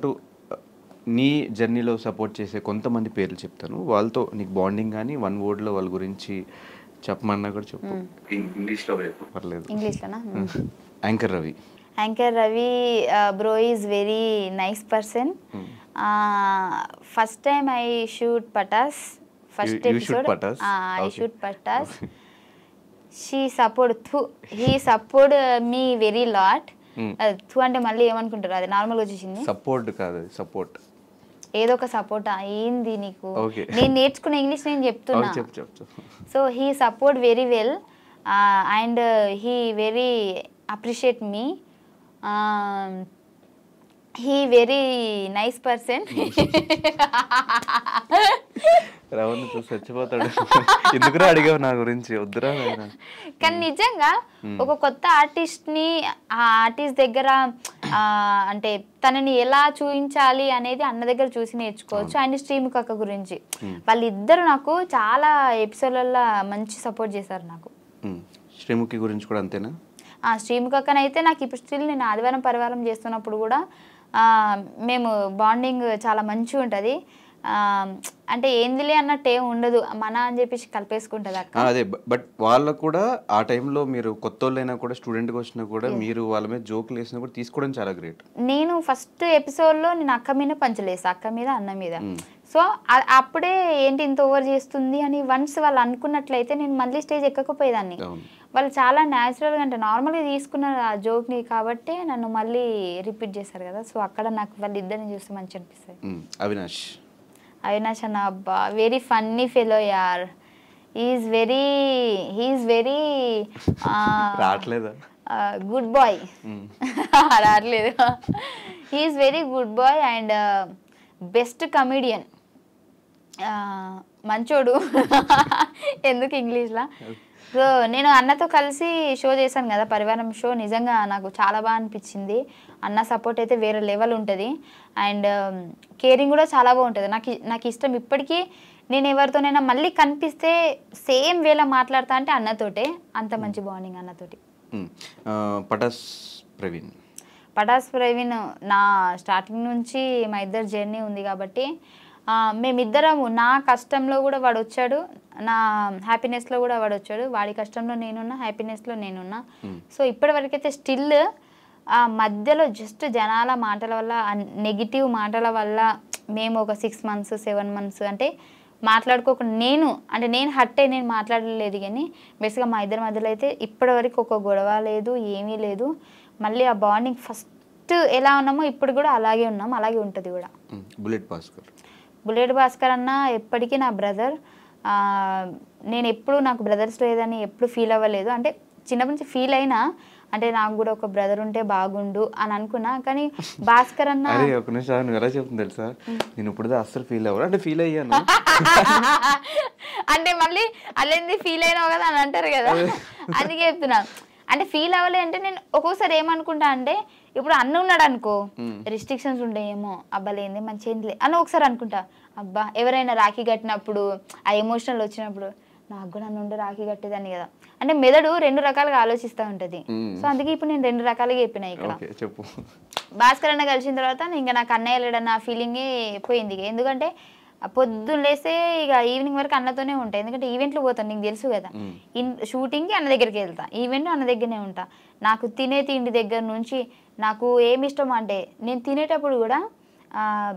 అన్నట్టు నీ జర్నీలో సపోర్ట్ చేసే కొంతమంది పేర్లు చెప్తాను, వాళ్ళతో నీకు బాండింగ్ కానీ 1 wordలో వాళ్ళ గురించి చెప్పమన్నా కూడా చెప్పు. ఇంగ్లీష్లో పర్లేదు. ఇంగ్లీష్లోనా? Anchor Ravi. Anchor Ravi bro is very nice person. First time I shoot Patas, first episode I shoot Patas. he support me very lot. థూ అంటే మళ్ళీ ఏమనుకుంటారు, అది నార్మల్గా వచ్చేసింది. సపోర్ట్ కాదు, సపోర్ట్ ఏదో ఒక సపోర్ట్ ఏంది నీకు, నేను నేర్చుకున్న ఇంగ్లీష్ నేను చెప్తున్నా. So he support very well and he very appreciate me. He very nice person. Ravan చచ్చిపోతాడు, ఎందుకురా అడిగావు నా గురించి, వద్దురా. కానీ నిజంగా ఒక కొత్త ఆర్టిస్ట్ని ఆ ఆర్టిస్ట్ దగ్గర అంటే తనని ఎలా చూపించాలి అనేది అన్న దగ్గర చూసి నేర్చుకోవచ్చు. అండ్ శ్రీముఖి అక్క గురించి వాళ్ళిద్దరు నాకు చాలా ఎపిసోడ్లలో మంచి సపోర్ట్ చేశారు నాకు. శ్రీముఖి గురించి కూడా అంతేనా? శ్రీముఖి అక్కనైతే నాకు ఇప్పుడు స్టిల్ నేను ఆదివారం పరివారం చేస్తున్నప్పుడు కూడా మేము బాండింగ్ చాలా మంచిగా ఉంటుంది. అంటే ఏందిలే అన్నట్టు ఏం ఉండదు, మన అని చెప్పేసి కలిపేసుకుంటుంది అక్క. అదే, బట్ వాళ్ళకు కూడా ఆ టైంలో మీరు కొత్త వాళ్ళైనా కూడా స్టూడెంట్గా వచ్చినా కూడా మీరు వాళ్ళ మీద జోకులు వేసినా కూడా తీసుకోవడం చాలా గ్రేట్. నేను ఫస్ట్ ఎపిసోడ్లో నేను అక్క మీద పంచలేసా, అక్క మీద అన్న మీద. సో అప్పుడే ఏంటి ఇంత ఓవర్ చేస్తుంది అని వన్స్ వాళ్ళు అనుకున్నట్లయితే నేను మళ్ళీ స్టేజ్ ఎక్కకపోయేదాన్ని. వాళ్ళు చాలా న్యాచురల్గా అంటే నార్మల్గా తీసుకున్నారు ఆ జోక్ని, కాబట్టి నన్ను మళ్ళీ రిపీట్ చేశారు కదా. సో అక్కడ నాకు వాళ్ళు ఇద్దరిని చూస్తే మంచి అనిపిస్తుంది. అవినాష్ అన్న అబ్బా వెరీ ఫన్నీ ఫెలో యార్. He's very good boy. రావట్లేదు. He's very good boy and best comedian. మంచోడు. ఎందుకు ఇంగ్లీష్లా. సో నేను అన్నతో కలిసి షో చేశాను కదా, పరివారం షో. నిజంగా నాకు చాలా బాగా అనిపించింది. అన్న సపోర్ట్ అయితే వేరే లెవెల్ ఉంటుంది అండ్ కేరింగ్ కూడా చాలా బాగుంటుంది. నాకు ఇష్టం ఇప్పటికీ. నేను ఎవరితోనైనా మళ్ళీ కనిపిస్తే సేమ్ వేలా మాట్లాడతా అంటే అన్నతోటే. అంత మంచి బాండింగ్ అన్నతోటి. పటాస్ ప్రవీణ్ నా స్టార్టింగ్ నుంచి మా ఇద్దరు జర్నీ ఉంది కాబట్టి మేమిద్దరము, నా కష్టంలో కూడా వాడు వచ్చాడు, నా హ్యాపీనెస్లో కూడా వాడు వచ్చాడు. వాడి కష్టంలో నేనున్నా, హ్యాపీనెస్లో నేనున్నా. సో ఇప్పటివరకైతే స్టిల్ మధ్యలో జస్ట్ జనాల మాటల వల్ల, నెగిటివ్ మాటల వల్ల మేము ఒక 6 months 7 months అంటే మాట్లాడుకోకుండా నేను హట్ అయ్యి నేను మాట్లాడలేదు. కానీ బేసిక్గా మా ఇద్దరి మధ్యలో అయితే ఇప్పటివరకు ఒక గొడవ లేదు, ఏమీ లేదు. మళ్ళీ ఆ బాండింగ్ ఫస్ట్ ఎలా ఉన్నామో ఇప్పుడు కూడా అలాగే ఉన్నాం, అలాగే ఉంటుంది కూడా. బుల్లెట్ భాస్కర్ అన్న ఎప్పటికీ నా బ్రదర్. నేను ఎప్పుడు నాకు బ్రదర్స్ లేదని ఎప్పుడు ఫీల్ అవ్వలేదు. అంటే చిన్నప్పటి నుంచి ఫీల్ అయినా, అంటే నాకు కూడా ఒక బ్రదర్ ఉంటే బాగుండు అని అనుకున్నా. కానీ భాస్కర్ అన్న ఒక నిమిషం ఎలా చెప్తుంది తెలుసా, నేను ఇప్పుడు అస్సలు ఫీల్ అవ్వరు అంటే ఫీల్ అయ్యాను అంటే మళ్ళీ అల్లేంది ఫీల్ అయినావు కదా అని అంటారు కదా, అందుకే చెప్తున్నా. అంటే ఫీల్ అవ్వలే అంటే నేను ఒక్కోసారి ఏమనుకుంటా అంటే, ఇప్పుడు అన్న ఉన్నాడు అనుకో, రిస్ట్రిక్షన్స్ ఉండేమో, అబ్బాలేంది మంచి ఏంటిలే అని ఒకసారి అనుకుంటా. అబ్బా ఎవరైనా రాఖీ కట్టినప్పుడు ఆ ఎమోషనల్ వచ్చినప్పుడు నాకు కూడా నుండి రాఖీ కట్టేదాన్ని కదా అంటే మెదడు 2 రకాలుగా ఆలోచిస్తూ ఉంటుంది. సో అందుకే ఇప్పుడు నేను 2 రకాలుగా చెప్పిన. ఇక్కడ భాస్కర్ అన్న కలిసిన తర్వాత ఇంకా నాకు అన్నయ్య లేడన్న ఫీలింగే పోయింది. ఎందుకంటే పొద్దున్న లేస్తే ఇక ఈవినింగ్ వరకు అన్నతోనే ఉంటాయి. ఎందుకంటే ఈవెంట్లు పోతాను, నీకు తెలుసు కదా. షూటింగ్కి అన్న దగ్గరికి వెళ్తా, ఈవెంట్ అన్న దగ్గరనే ఉంటా. నాకు తినే తిండి దగ్గర నుంచి నాకు ఏమి ఇష్టం అంటే, నేను తినేటప్పుడు కూడా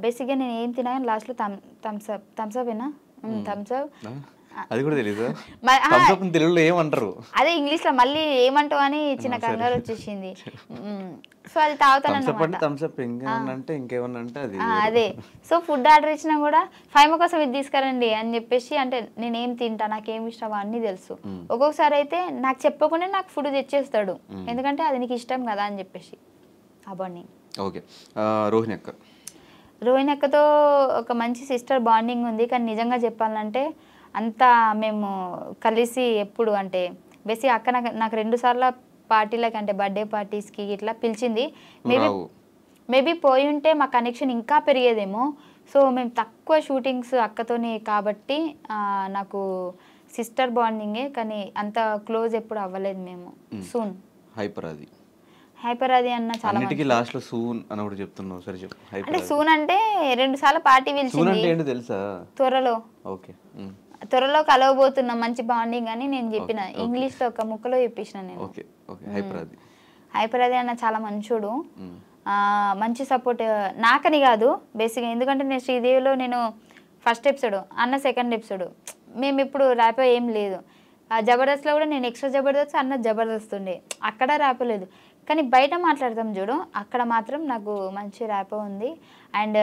బేసిక్గా నేను ఏం తినా లాస్ట్లో థమ్స్అప్ ఏనా, థమ్స్అప్ అది కూడా తెలీదు. తెలుగులో ఏమంటారు అదే ఇంగ్లీష్లో మళ్ళీ ఏమంటావు అని చిన్న కంగారు వచ్చేసింది. సో అది తాగుతాను అదే. సో ఫుడ్ ఆర్డర్ ఇచ్చినా కూడా ఫైమ కోసం ఇది తీసుకురండి అని చెప్పేసి, అంటే నేనేం తింటా, నాకేం ఇష్టం అన్నీ తెలుసు. ఒక్కొక్కసారి అయితే నాకు చెప్పకుండా నాకు ఫుడ్ తెచ్చేస్తాడు, ఎందుకంటే అది నీకు ఇష్టం కదా అని చెప్పేసి. అవన్నీ ఓకే. రోహిణి అక్కతో ఒక మంచి సిస్టర్ బాండింగ్ ఉంది. కానీ నిజంగా చెప్పాలంటే అంతా మేము కలిసి ఎప్పుడు అంటే బేసిక్ అక్క నాకు 2 సార్లు పార్టీలకి అంటే బర్త్డే పార్టీస్కి ఇట్లా పిలిచింది. మేబీ పోయి ఉంటే మా కనెక్షన్ ఇంకా పెరిగేదేమో. సో మేము తక్కువ షూటింగ్స్ అక్కతోనే కాబట్టి నాకు సిస్టర్ బాండింగే, కానీ అంత క్లోజ్ ఎప్పుడు అవ్వలేదు మేము. సూన్ హైపర్ అది అన్న చాలా అన్నిటికీ లాస్ట్ లో సూన్ అని ఒకటి చెప్తున్నావు, సరే చెప్పు. అంటే హైపర్ సూన్ అంటే 2 సార్లు పార్టీ సూన్ పిలిచింది అంటే ఏంటో తెలుసా? త్వరలో ఓకే. త్వరలో కలవబోతున్నాం మంచి బాండింగ్ అని నేను చెప్పిన ఇంగ్లీష్లో ఒక ముక్కలో చెప్పేసిన నేను. Okay okay. హైపర్ అది హైపర్ అది అన్న చాలా మంచోడు, మంచి సపోర్ట్ నాకని కాదు బేసిక్గా. ఎందుకంటే నేను శ్రీదేవిలో నేను ఫస్ట్ ఎపిసోడ్, అన్న సెకండ్ ఎపిసోడ్, మేము ఇప్పుడు ర్యాపో ఏం లేదు. జబర్దస్త్లో కూడా నేను ఎక్స్ట్రా జబర్దస్త్, అన్న జబర్దస్త్ ఉండే, అక్కడ ర్యాపో లేదు. కానీ బయట మాట్లాడతాం చూడు, అక్కడ మాత్రం నాకు మంచి ర్యాపో ఉంది. అండ్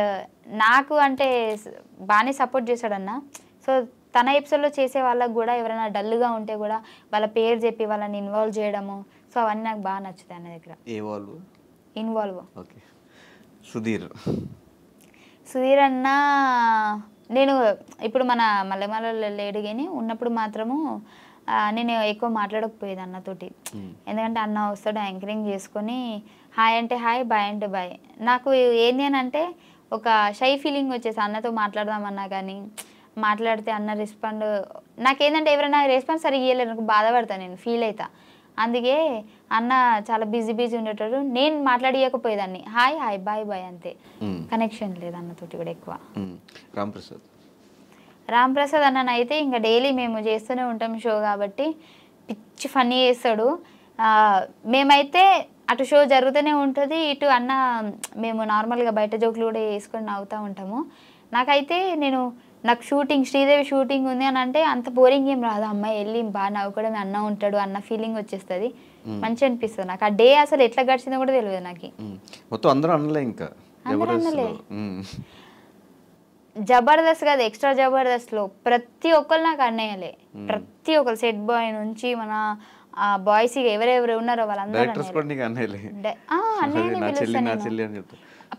నాకు అంటే బాగానే సపోర్ట్ చేశాడు అన్న. సో తన ఎపిసోడ్లో చేసే వాళ్ళకు కూడా ఎవరైనా డల్గా ఉంటే కూడా వాళ్ళ పేరు చెప్పి వాళ్ళని ఇన్వాల్వ్ చేయడము, సో అవన్నీ నాకు బాగా నచ్చుతాయి అన్న దగ్గర. ఇన్వాల్వ్. ఓకే. సుధీర్ అన్న నేను ఇప్పుడు మన మల్లెమాలలో లేడు కానీ ఉన్నప్పుడు మాత్రము నేను ఎక్కువ మాట్లాడకపోయేది అన్నతోటి. ఎందుకంటే అన్న వస్తాడు యాంకరింగ్ చేసుకొని హాయ్ అంటే హాయ్, బాయ్ అంటే బాయ్. నాకు ఏంది అని అంటే ఒక షై ఫీలింగ్ వచ్చేసి అన్నతో మాట్లాడదామన్నా కానీ మాట్లాడితే అన్న రెస్పాండ్, నాకేంటంటే ఎవరైనా రెస్పాన్స్ సరిగ్గా ఇవ్వలేదు నాకు బాధపడతాను, నేను ఫీల్ అవుతా. అందుకే అన్న చాలా బిజీ ఉండేటప్పుడు నేను మాట్లాడియకపోయేదాన్ని, హాయ్ హాయ్ బాయ్ బాయ్ అంతే, కనెక్షన్ లేదు అన్నతోటి కూడా ఎక్కువ. రామ్ ప్రసాద్ అన్న అయితే ఇంకా డైలీ మేము చేస్తూనే ఉంటాం షో కాబట్టి పిచ్చి ఫన్నీ చేస్తాడు. మేమైతే అటు షో జరుగుతూనే ఉంటుంది, ఇటు అన్న మేము నార్మల్గా బయట జోకులు కూడా వేసుకొని నవ్వుతూ ఉంటాము. నాకైతే నాకు షూటింగ్ శ్రీదేవి షూటింగ్ ఉంది అని అంటే అంత బోరింగ్ ఏం రాదు, అమ్మాయి వెళ్ళి బాగా నవ్వుకోవడం, అన్న ఉంటాడు అన్న ఫీలింగ్ వచ్చేస్తుంది, మంచిగా అనిపిస్తుంది నాకు. ఆ డే అసలు ఎట్లా గడిచిందో కూడా తెలియదు నాకు. మొత్తం అందరూ అనలే, ఇంకా జబర్దస్త్ కాదు ఎక్స్ట్రా జబర్దస్త్లో ప్రతి ఒక్కరు నాకు అన్నయ్యలే, ప్రతి ఒక్కరు సెట్ బాయ్ నుంచి మన బాయ్స్ ఎవరెవరు ఉన్నారో వాళ్ళందరూ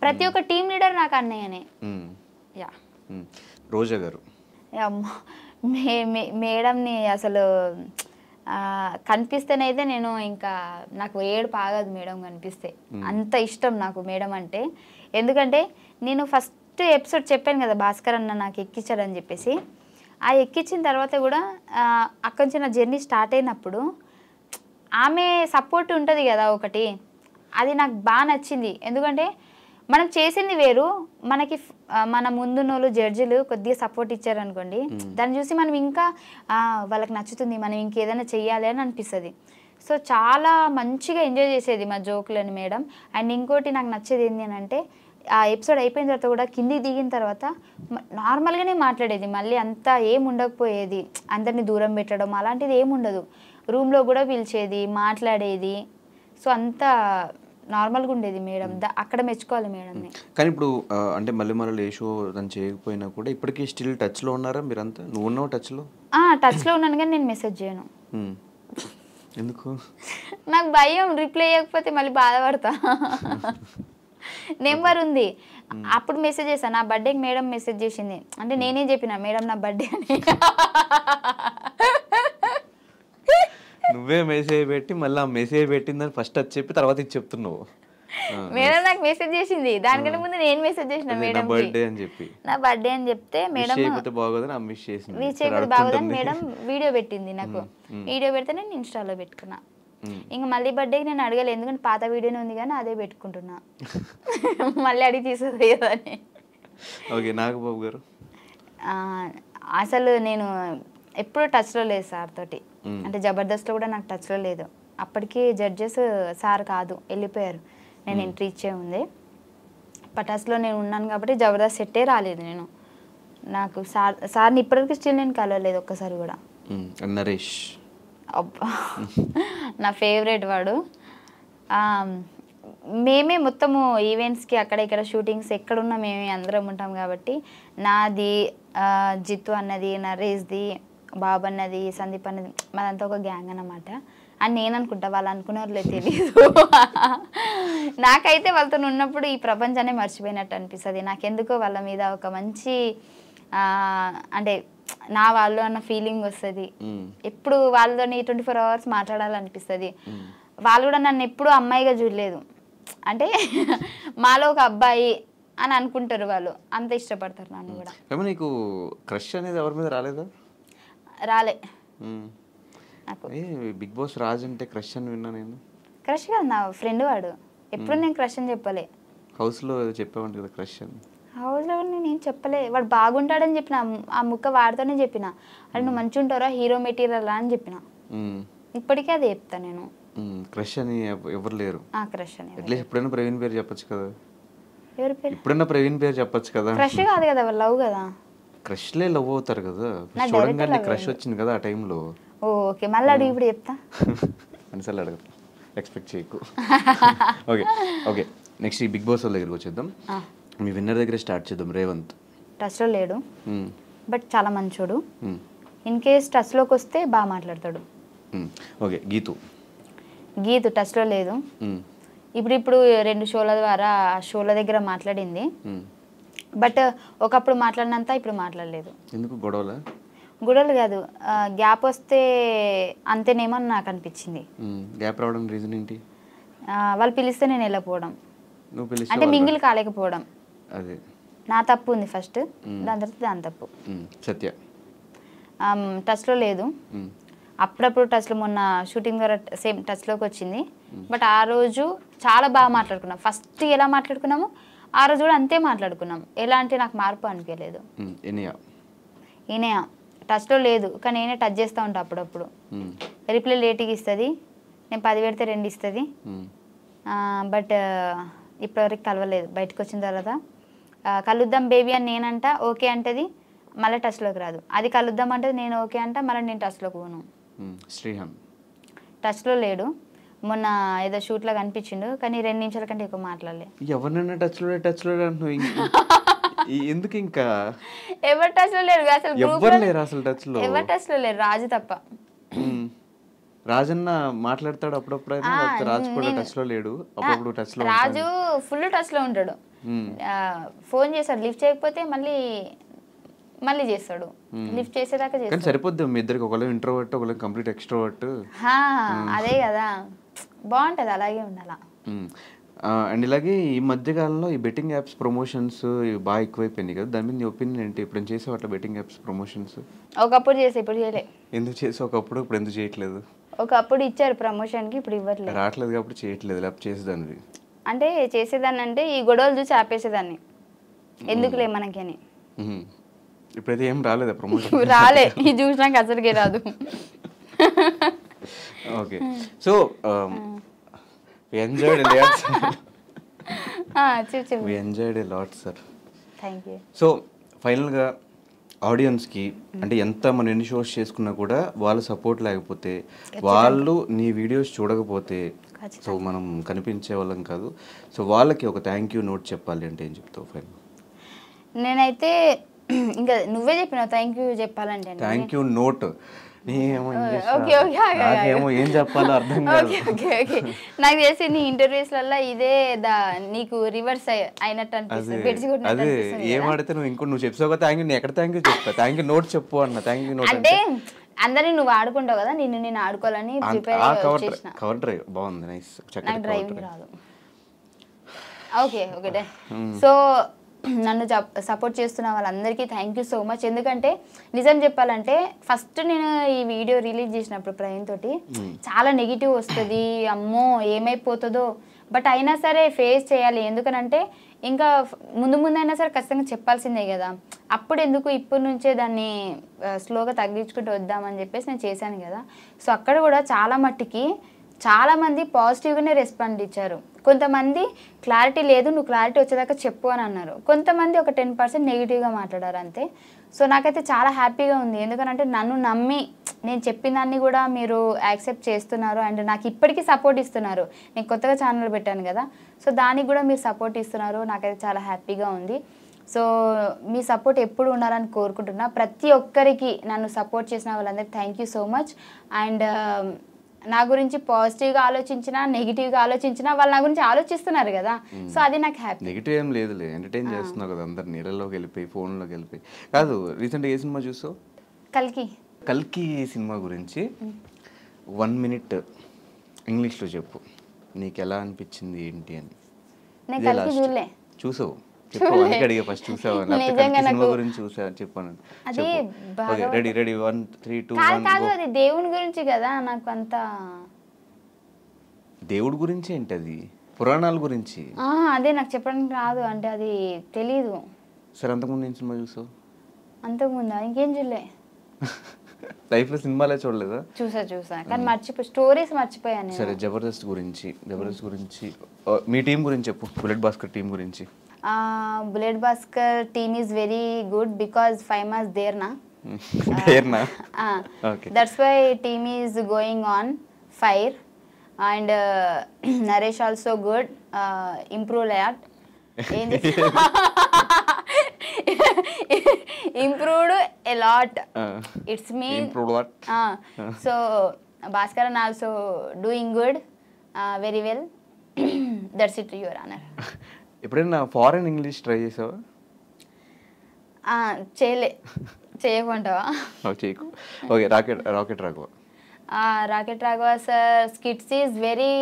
ప్రతి ఒక్క టీమ్ లీడర్ నాకు అన్నయ్యనే. యా. రోజా గారు మేడంని అసలు కనిపిస్తేనైతే నేను ఇంకా నాకు ఏడుపు ఆగదు మేడం కనిపిస్తే, అంత ఇష్టం నాకు మేడం అంటే. ఎందుకంటే నేను ఫస్ట్ ఎపిసోడ్ చెప్పాను కదా భాస్కర్ అన్న నాకు ఎక్కించాడని చెప్పేసి, ఆ ఎక్కించిన తర్వాత కూడా అక్కడి నుంచి నా జర్నీ స్టార్ట్ అయినప్పుడు ఆమె సపోర్ట్ ఉంటుంది కదా ఒకటి, అది నాకు బాగా నచ్చింది. ఎందుకంటే మనం చేసింది వేరు, మనకి మన ముందున్నోళ్ళు జడ్జిలు కొద్దిగా సపోర్ట్ ఇచ్చారనుకోండి, దాన్ని చూసి మనం ఇంకా వాళ్ళకి నచ్చుతుంది, మనం ఇంకేదైనా చెయ్యాలి అని అనిపిస్తుంది. సో చాలా మంచిగా ఎంజాయ్ చేసేది మా జోకులని మేడం. అండ్ ఇంకోటి నాకు నచ్చేది ఏంటి అని అంటే ఆ ఎపిసోడ్ అయిపోయిన తర్వాత కూడా కిందికి దిగిన తర్వాత నార్మల్గానే మాట్లాడేది, మళ్ళీ అంతా ఏం ఉండకపోయేది, అందరినీ దూరం పెట్టడం అలాంటిది ఏముండదు, రూమ్లో కూడా పిలిచేది, మాట్లాడేది. సో అంతా నార్మల్గా ఉండేది మేడం, అక్కడ మెచ్చుకోవాలి మేడంని. కానీ ఇప్పుడు అంటే మళ్ళీ ఏ షో దాన్ని చేయకపోయినా కూడా ఇప్పటికీ స్టిల్ టచ్లో ఉన్నారా మీరంతా? నువ్వు ఉన్నావు టచ్లో? టచ్లో ఉన్నాను కానీ నేను మెసేజ్ చేయను. ఎందుకు? నాకు భయం, రిప్లై చేయకపోతే మళ్ళీ బాధపడతా. నెంబర్ ఉంది, అప్పుడు మెసేజ్ చేశాను. నా బర్త్డేకి మేడం మెసేజ్ చేసింది, అంటే నేనే చెప్పిన మేడం నా బర్త్డే అని. నువ్వే మెసేజ్ పెట్టి మళ్ళీ ఆ మెసేజ్ పెట్టిందని ఫస్ట్ అది చెప్పి తర్వాత ఇది చెప్తున్నావు. మేడం నాకు మెసేజ్ చేసింది, దానికంటే ముందు నేను మెసేజ్ చేసిన మేడం బర్త్డే అని చెప్పి, నా బర్త్డే అని చెప్తే మేడం విష్ చేసింది, విష్ చేయకపోతే బాగోదని మేడం వీడియో పెట్టింది నాకు. వీడియో పెడితే నేను ఇన్స్టాలో పెట్టుకున్నా. ఇంకా మళ్ళీ బర్త్డేకి నేను అడగలేదు, ఎందుకంటే పాత వీడియోనే ఉంది కానీ అదే పెట్టుకుంటున్నా, మళ్ళీ అడిగి తీసుకుంది కదా అని. ఓకే. నాగబాబు గారు అసలు నేను ఎప్పుడు టచ్లో లేదు సార్ తోటి, అంటే జబర్దస్త్లో కూడా నాకు టచ్లో లేదు. అప్పటికి జడ్జెస్ సార్ కాదు, వెళ్ళిపోయారు, నేను ఎంట్రీ ఇచ్చే ఉంది. పటాస్లో నేను ఉన్నాను కాబట్టి జబర్దస్త్ సెట్టే రాలేదు నేను. నాకు సార్ని ఇప్పటివరకు స్టిల్ నేను కలవలేదు ఒక్కసారి కూడా. నరేష్ అబ్బా నా ఫేవరెట్ వాడు. మేమే మొత్తము ఈవెంట్స్కి అక్కడ ఇక్కడ షూటింగ్స్ ఎక్కడున్నా మేమే అందరం ఉంటాం కాబట్టి నాది, జిత్తు అన్నది, నరేష్ది, బాబు అన్నది, సందీప్ అన్నది, మాదంతా ఒక గ్యాంగ్ అన్నమాట అని నేను అనుకుంటా, వాళ్ళు అనుకునేవాళ్ళే తెలియదు. నాకైతే వాళ్ళతో ఉన్నప్పుడు ఈ ప్రపంచాన్ని మర్చిపోయినట్టు అనిపిస్తుంది. నాకెందుకో వాళ్ళ మీద ఒక మంచి అంటే నా వాళ్ళు అన్న ఫీలింగ్ వస్తుంది. ఎప్పుడు వాళ్ళతోని 24 hours మాట్లాడాలనిపిస్తుంది. వాళ్ళు కూడా నన్ను ఎప్పుడు అమ్మాయిగా చూడలేదు, అంటే మాలో ఒక అబ్బాయి అని అనుకుంటారు వాళ్ళు, అంత ఇష్టపడతారు నన్ను కూడా. నీకు క్రష్ అనేది ఎవరి మీద రాలేదా? రాలే. బిగ్ బాస్ రాజ్ అంటే క్రష్ అని విన్నా నేను. క్రష్ కాదు, నా ఫ్రెండ్ వాడు. ఎప్పుడు నేను క్రష్ అని చెప్పలే. హౌస్లో చెప్పామంట కదా క్రష్ అని. హౌస్లో నేను చెప్పలే. వాడు బాగుంటాడని చెప్పిన, ఆ ముక్క వాడితోనే చెప్పిన. అది నువ్వు మంచిగా ఉంటారా, హీరో మెటీరియల్ అని చెప్పిన. ఇప్పటికే అది చెప్తా నేను. క్రష్ అని ఎవరు లేరు. క్రష్ అని అట్లీస్ట్ ఎప్పుడైనా ప్రవీణ్ పేరు చెప్పొచ్చు కదా. ఎవరి పేరు? ఎప్పుడైనా ప్రవీణ్ పేరు చెప్పొచ్చు కదా. క్రష్ కాదు కదా, లవ్ కదా. క్రష్లే లవ్ అవుతారు కదా. చూడంగానే క్రష్ వచ్చింది కదా ఆ టైంలో. ఓకే, మళ్ళీ అడుగు, ఇప్పుడు చెప్తా. అనిసార్లు అడగదు, ఎక్స్పెక్ట్ చేయకు. ఓకే ఓకే, నెక్స్ట్ ఈ బిగ్ బాస్ వాళ్ళ దగ్గరికి వచ్చేద్దాం. మీ విన్నర్ దగ్గర స్టార్ట్ చేద్దాం. రేవంత్ టచ్లో లేడు, బట్ చాలా మంచోడు. ఇన్ కేస్ టచ్లోకి వస్తే బాగా మాట్లాడతాడు. ఓకే, గీతు టచ్లో లేదు. ఇప్పుడు 2 షోల ద్వారా షోల దగ్గర మాట్లాడింది, బట్ ఒకప్పుడు మాట్లాడినంత ఇప్పుడు మాట్లాడలేదు. ఎందుకు? గొడవలు కాదు, గ్యాప్ వస్తే అంతేనేమో అని నాకు అనిపించింది. గ్యాప్ రావడం రీజన్ ఏంటి? వాళ్ళు పిలిస్తే నేను వెళ్ళకపోవడం, అంటే మింగిల్ కాలేకపోవడం. అదే నా తప్పు ఉంది ఫస్ట్, దాని తర్వాత దాని తప్పు. సత్య టచ్లో లేదు. అప్పుడప్పుడు టచ్లో, మొన్న షూటింగ్ ద్వారా సేమ్ టచ్లోకి వచ్చింది. బట్ ఆ రోజు చాలా బాగా మాట్లాడుకున్నాం. ఫస్ట్ ఎలా మాట్లాడుకున్నాము ఆ రోజు కూడా అంతే మాట్లాడుకున్నాం. ఎలాంటి నాకు మార్పు అనిపించలేదు. ఈయన టచ్లో లేదు, కానీ నేనే టచ్ చేస్తూ ఉంటాను అప్పుడప్పుడు. రిప్లై లేట్గా ఇస్తుంది, నేను 10 పెడితే 2 ఇస్తుంది. బట్ ఇప్పటివరకు కలవలేదు. బయటకు వచ్చిన తర్వాత కలుద్దాం బేబీ అని నేనంట, ఓకే అంటది, మళ్ళీ టచ్లోకి రాదు. అది కలుద్దాం అంటే నేను ఓకే అంట, మళ్ళీ నేను టచ్లోకి పోను. శ్రీహాన్ టచ్లో లేడు. మొన్న ఏదో షూట్లో కనిపించిండు, కానీ 2 నిమిషాల కంటే ఎక్కువ మాట్లాడలే. ఎవరినైనా టచ్లో ఎందుకు? ఇంకా ఎవరు టచ్లో లేరు అసలు, ఎవరు లేరు అసలు టచ్లో. ఎవరు టచ్లో లేరు, రాజు తప్ప. రాజన్న మాట్లాడతాడు అప్పుడప్పుడు, రాజు కూడా టచ్లో లేడు. అప్పుడప్పుడు టచ్లో. రాజు ఫుల్ టచ్లో ఉంటాడు. ఫోన్ చేస్తాడు, లిఫ్ట్ చేయకపోతే మళ్ళీ చేస్తాడు. లిఫ్ట్ చేసేదాకా చేస్తాడు. సరిపోద్ది మీ ఇద్దరికి, ఒకళ్ళు ఇంట్రోవర్ట్, ఒకళ్ళు కంప్లీట్ ఎక్స్ట్రోవర్ట్. అదే కదా, బాగుంటది, అలాగే ఉండాలా. అండ్ ఇలాగే ఈ మధ్యకాలంలో ఈ బెట్టింగ్ యాప్స్ ప్రమోషన్స్ బాగా ఎక్కువైపోయినాయి కదా, దాని మీద నీ ఒపీనియన్ ఏంటి? ఇప్పుడు చేసావు అట్లా బెట్టింగ్ యాప్స్ ప్రమోషన్స్? ఒకప్పుడు చేసే, ఇప్పుడు చేయలే. ఎందుకు చేసావు ఒకప్పుడు, ఇప్పుడు ఎందుకు చేయట్లేదు? ఒకప్పుడు ఇచ్చారు ప్రమోషన్కి, ఇప్పుడు ఇవ్వట్లేదు. రావట్లేదు కాబట్టి చేయట్లేదు, లేకపోతే చేసేదాన్ని. అంటే చేసేదాన్ని అంటే ఈ గొడవలు చూసి ఆపేసేదాన్ని, ఎందుకులే మనకి అని. ఇప్పుడైతే ఏం రాలేదా ప్రమోషన్? రాలే, ఇది చూసినాక అసలుకే రాదు. Okay, so we enjoyed a lot, sir. We enjoyed a lot, sir. Thank you. So ఫైనల్గా ఆడియన్స్కి, అంటే ఎంత మనం ఎన్ని షోస్ చేసుకున్నా కూడా వాళ్ళ సపోర్ట్ లేకపోతే, వాళ్ళు నీ వీడియోస్ చూడకపోతే, సో మనం కనిపించే వాళ్ళం కాదు. సో వాళ్ళకి ఒక థ్యాంక్ యూ నోట్ చెప్పాలి అంటే ఏం చెప్తావు? ఫైనల్ నేనైతే ఇంకా నువ్వే చెప్పినావు థ్యాంక్ యూ చెప్పాలంటే. థ్యాంక్ యూ నోట్ ఏం చెప్పాలో అర్థం కాదు. నాకు తెలిసి నీ ఇంటర్వ్యూస్లలో ఇదే నీకు రివర్స్ అయినట్టు అనిపిస్తుంది. అదే ఏం ఆడితే నువ్వు చెప్తావు థ్యాంక్ యూ, నేను ఎక్కడ థ్యాంక్ యూ చెప్తా, థ్యాంక్ యూ నోట్ చెప్పు అన్న. థ్యాంక్ యూ నోట్ అంటే అందరినీ నువ్వు ఆడుకుంటావు కదా, నేను ఆడుకోవాలని కవర్ డ్రైవ్ బాగుంది, నైస్. నాకు డ్రైవింగ్ రాదు. Okay okay. సో నన్ను సపోర్ట్ చేస్తున్న వాళ్ళందరికీ థ్యాంక్ యూ సో మచ్. ఎందుకంటే నిజం చెప్పాలంటే ఫస్ట్ నేను ఈ వీడియో రిలీజ్ చేసినప్పుడు ప్రవీణ్ తోటి చాలా నెగిటివ్ వస్తుంది, అమ్మో ఏమైపోతుందో, బట్ అయినా సరే ఫేస్ చేయాలి. ఎందుకనంటే ఇంకా ముందైనా సరే ఖచ్చితంగా చెప్పాల్సిందే కదా, అప్పుడు ఎందుకు ఇప్పటి నుంచే దాన్ని స్లోగా తగ్గించుకుంటూ వద్దామని చెప్పేసి నేను చేశాను కదా. సో అక్కడ కూడా చాలా మట్టుకి చాలామంది పాజిటివ్గానే రెస్పాండ్ ఇచ్చారు. కొంతమంది క్లారిటీ లేదు, నువ్వు క్లారిటీ వచ్చేదాకా చెప్పు అని అన్నారు. కొంతమంది ఒక 10% నెగిటివ్గా మాట్లాడారు అంతే. సో నాకైతే చాలా హ్యాపీగా ఉంది, ఎందుకంటే నన్ను నమ్మి నేను చెప్పిన దాన్ని కూడా మీరు యాక్సెప్ట్ చేస్తున్నారు అండ్ నాకు ఇప్పటికీ సపోర్ట్ ఇస్తున్నారు. నేను కొత్తగా ఛానల్ పెట్టాను కదా, సో దానికి కూడా మీరు సపోర్ట్ ఇస్తున్నారు, నాకైతే చాలా హ్యాపీగా ఉంది. సో మీ సపోర్ట్ ఎప్పుడు ఉండాలని కోరుకుంటున్నా. ప్రతి ఒక్కరికి నన్ను సపోర్ట్ చేసిన వాళ్ళందరికీ thank you so much. And నా గురించి పాజిటివ్గా ఆలోచించినా నెగిటివ్గా ఆలోచించినా వాళ్ళు నా గురించి ఆలోచిస్తున్నారు కదా, సో అది నాకు హ్యాపీ. నెగిటివ్ ఏం లేదులే, ఎంటర్టైన్ చేస్తున్నావు కదా అందరు, నీళ్ళలోకి వెళ్ళిపోయి ఫోన్లోకి వెళ్ళిపోయి. కాదు, రీసెంట్గా ఏ సినిమా చూసావు? కల్కి సినిమా గురించి 1 minute ఇంగ్లీష్లో చెప్పు, నీకు ఎలా అనిపించింది ఏంటి అని. నేను కల్కి చూడలే. చూసావు? చెప్పు, అడిగా ఫస్ట్ చూసావు సినిమా గురించి చెప్పాను. రెడీ 1 3 2 1 కాదు, అది దేవుని గురించి కదా, నాకు అంత దేవుడి గురించి ఏంటి అది, పురాణాల గురించి. అదే నాకు చెప్పడానికి రాదు, అంటే అది తెలీదు. సరే, అంతకుముందు ఏం సినిమా చూసావు? అంతకుముందా ఇంకేం చూడలే. లైఫ్లో సినిమాలే చూడలేదా? చూసా కానీ స్టోరీస్ మర్చిపోయాను. సరే, జబర్దస్త్ గురించి మీ టీం గురించి చెప్పు, బుల్లెట్ భాస్కర్ టీం గురించి. Bullet Bhaskar team is very good because 5 months there నా. That's why team is going on fire and Naresh also good, improve lot. improved a lot. It's mean improved what? So Bhaskaran also doing good, very well. That's it, your honor. ఎప్పుడైనా foreign English try చేసావా? చేయకుంటావా? చేయకు. Okay, rocket Raghava. Rocket Raghava sir skits is very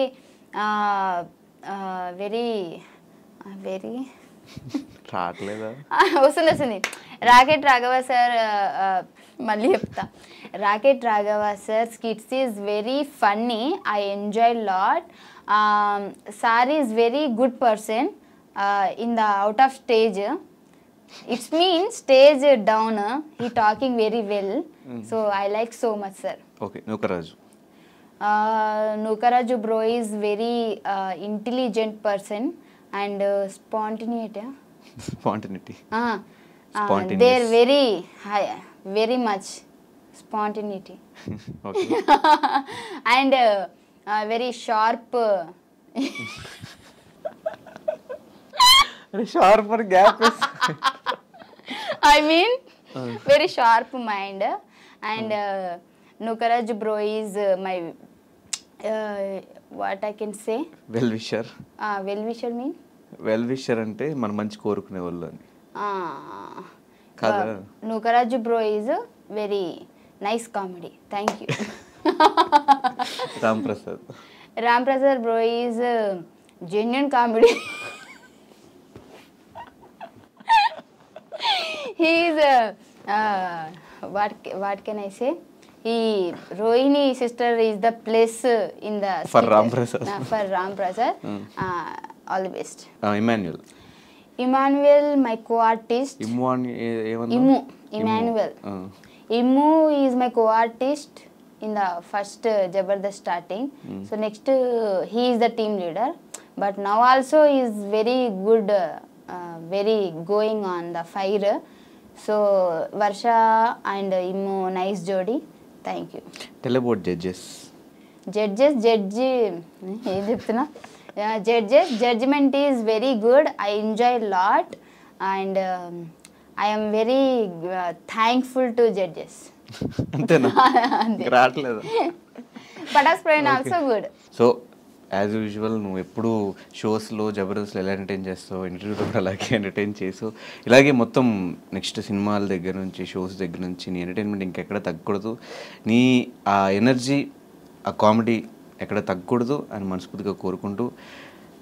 రావట్లేదా? వస్తుంది. Rocket Raghava sir, మళ్ళీ చెప్తా. Rocket Raghava sir skits is very funny, I enjoy lot. Sir is very good person in the out of stage. It's mean stage down he talking very well, so I like so much sir. Okay, Nookaraju. Nookaraju bro is very intelligent person and spontaneity. They're very high, very much spontaneity. Okay. And very sharp. Sharper gap is I mean very sharp mind. And Nukaraj bro is my what I can say, well wisher. Well wisher mean well wisher అంటే మన మంచి కోరుకునే వాళ్ళు అని కదా. Nookaraju bro is very nice comedy. Thank you. Ram Prasad bro is genuine comedy. He is what can I say, Rohini sister is the place in the for Ram Prasad. For Ram Prasad. All the best. Emmanuel, my co-artist. Emmanuel. Immu is my co-artist in the first Jabardast starting. So next he is the team leader, but now also is very good, very going on the fire. So Varsha and Immu nice jodi. Thank you. Tell about judges. Judgment is very good. I enjoy a lot, and I am very thankful to judges. అంతేనా? రావట్లేదా? Padas Praveen also good. So as usual నువ్వు ఎప్పుడు షోస్లో జబర్దస్త్లో ఎలా entertain చేస్తావు, ఇంటర్వ్యూలో కూడా అలాగే ఎంటర్టైన్ చేసావు. ఇలాగే మొత్తం నెక్స్ట్ సినిమాల దగ్గర నుంచి షోస్ దగ్గర నుంచి నీ ఎంటర్టైన్మెంట్ ఇంకెక్కడ తగ్గకూడదు, నీ ఆ ఎనర్జీ ఆ కామెడీ ఎక్కడ తగ్గకూడదు అని మనస్ఫూర్తిగా కోరుకుంటూ,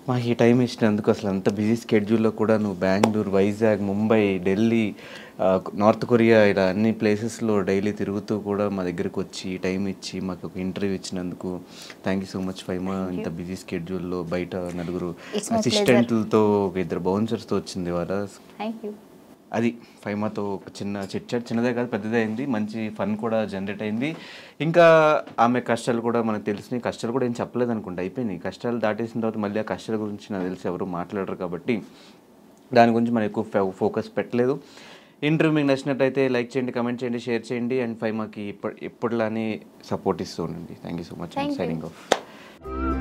మాకు ఈ టైం ఇచ్చినందుకు, అసలు అంత బిజీ స్కెడ్యూల్లో కూడా నువ్వు బెంగళూరు, వైజాగ్, ముంబై, ఢిల్లీ, నార్త్ కొరియా ఇలా అన్ని ప్లేసెస్లో డైలీ తిరుగుతూ కూడా మా దగ్గరకు వచ్చి టైం ఇచ్చి మాకు ఒక ఇంటర్వ్యూ ఇచ్చినందుకు thank you so much Faima. ఇంత బిజీ స్కెడ్యూల్లో బయట నలుగురు అసిస్టెంట్లతో, ఒక 2 బౌన్సర్స్తో వచ్చింది వాళ్ళ. అది ఫైమాతో ఒక చిన్న చిట్చాట్, చిన్నదే కాదు పెద్దదే అయింది, మంచి ఫన్ కూడా జనరేట్ అయింది. ఇంకా ఆమె కష్టాలు కూడా మనకు తెలిసినాయి. కష్టాలు కూడా ఏం చెప్పలేదు అనుకుంటా, అయిపోయినాయి. కష్టాలు దాటేసిన తర్వాత మళ్ళీ ఆ కష్టాల గురించి నాకు తెలిసి ఎవరు మాట్లాడరు కాబట్టి దాని గురించి మనం ఎక్కువ ఫోకస్ పెట్టలేదు. ఇంటర్వ్యూ మీకు నచ్చినట్టయితే లైక్ చేయండి, కమెంట్ చేయండి, షేర్ చేయండి. అండ్ ఫైమాకి ఎప్పటిలానే సపోర్ట్ ఇస్తూ ఉండండి. Thank you so much. Signing off.